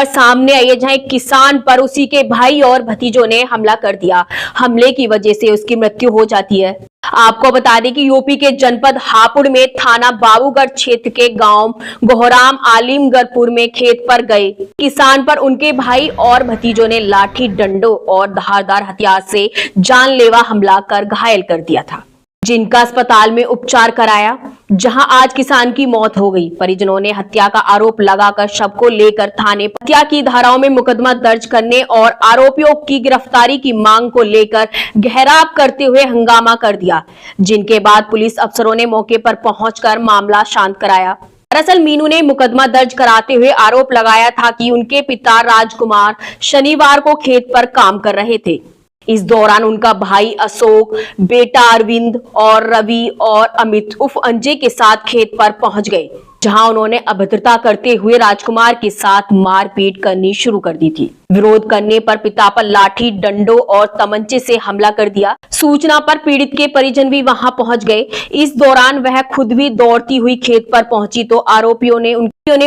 और सामने आई है जहां एक किसान पर उसी के भाई और भतीजों ने हमला कर दिया। हमले की वजह से उसकी मृत्यु हो जाती है। आपको बता दें कि यूपी के जनपद हापुड़ में थाना बाबूगढ़ क्षेत्र के गांव गोहराम आलिमगढ़पुर में खेत पर गए किसान पर उनके भाई और भतीजों ने लाठी डंडों और धारदार हथियार से जानलेवा हमला कर घायल कर दिया था, जिनका अस्पताल में उपचार कराया, जहां आज किसान की मौत हो गई। परिजनों ने हत्या का आरोप लगाकर शव को लेकर थाने हत्या की धाराओं में मुकदमा दर्ज करने और आरोपियों की गिरफ्तारी की मांग को लेकर घेराव करते हुए हंगामा कर दिया, जिनके बाद पुलिस अफसरों ने मौके पर पहुंचकर मामला शांत कराया। दरअसल मीनू ने मुकदमा दर्ज कराते हुए आरोप लगाया था कि उनके पिता राजकुमार शनिवार को खेत पर काम कर रहे थे। इस दौरान उनका भाई अशोक, बेटा अरविंद और रवि और अमित उर्फ अंजय के साथ खेत पर पहुंच गए, जहां उन्होंने अभद्रता करते हुए राजकुमार के साथ मारपीट करनी शुरू कर दी थी। विरोध करने पर पिता पर लाठी डंडों और तमंचे से हमला कर दिया। सूचना पर पीड़ित के परिजन भी वहां पहुंच गए। इस दौरान वह खुद भी दौड़ती हुई खेत पर पहुंची तो आरोपियों ने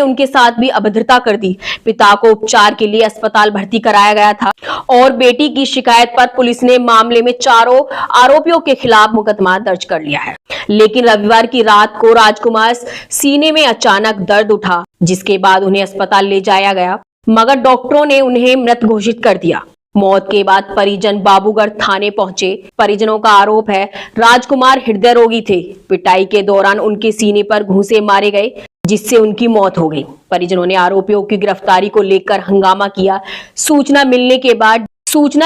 उनके साथ भी अभद्रता कर दी। पिता को उपचार के लिए अस्पताल भर्ती कराया गया था और बेटी की शिकायत पर पुलिस ने मामले में चारों आरोपियों के खिलाफ मुकदमा दर्ज कर लिया है। लेकिन रविवार की रात को राजकुमार सीने में अचानक दर्द उठा, जिसके बाद उन्हें अस्पताल ले जाया गया, मगर डॉक्टरों ने उन्हें मृत घोषित कर दिया। मौत के बाद परिजन बाबूगढ़ थाने पहुंचे। परिजनों का आरोप है राजकुमार हृदय रोगी थे। पिटाई के दौरान उनके सीने पर घूंसे मारे गए, जिससे उनकी मौत हो गई। परिजनों ने आरोपियों की गिरफ्तारी को लेकर हंगामा किया। सूचना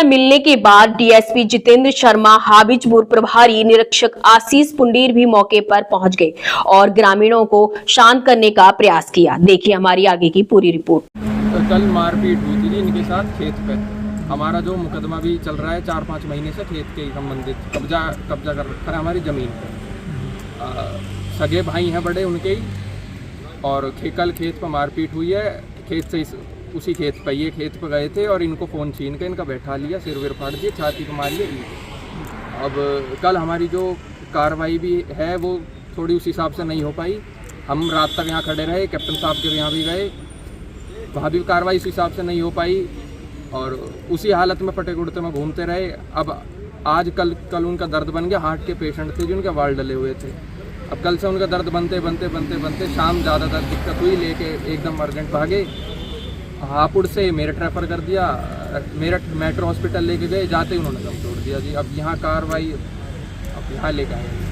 मिलने के बाद डीएसपी जितेंद्र शर्मा, हाबिजपुर प्रभारी निरीक्षक आशीष पुंडीर भी मौके पर पहुंच गए और ग्रामीणों को शांत करने का प्रयास किया। देखिए हमारी आगे की पूरी रिपोर्ट। कल मारपीट हुई थी इनके साथ खेत पे। हमारा जो मुकदमा भी चल रहा है 4-5 महीने से खेत के संबंधित कब्जा कर रखा है हमारी ज़मीन पे। सगे भाई हैं बड़े उनके ही, और कल खेत पर मारपीट हुई है। खेत से उसी खेत पर ये खेत पर गए थे और इनको फ़ोन छीन के इनका बैठा लिया, सिर विर फाड़ दिए, छाती पर मारी है। अब कल हमारी जो कार्रवाई भी है वो थोड़ी उस हिसाब से नहीं हो पाई। हम रात तक यहाँ खड़े रहे, कैप्टन साहब के यहाँ भी गए, वहाँ भी कार्रवाई इस हिसाब से नहीं हो पाई और उसी हालत में फटे गुड़ते में घूमते रहे। अब आज कल उनका दर्द बन गया। हार्ट के पेशेंट थे जिनके वाल डले हुए थे। अब कल से उनका दर्द बनते शाम ज़्यादातर दिक्कत हुई, लेके एकदम अर्जेंट भागे। हापुड़ से मेरठ रेफर कर दिया, मेरठ मेट्रो हॉस्पिटल लेके गए, जाते उन्होंने दम तोड़ दिया जी। अब यहाँ कार्रवाई अब यहाँ लेके आए।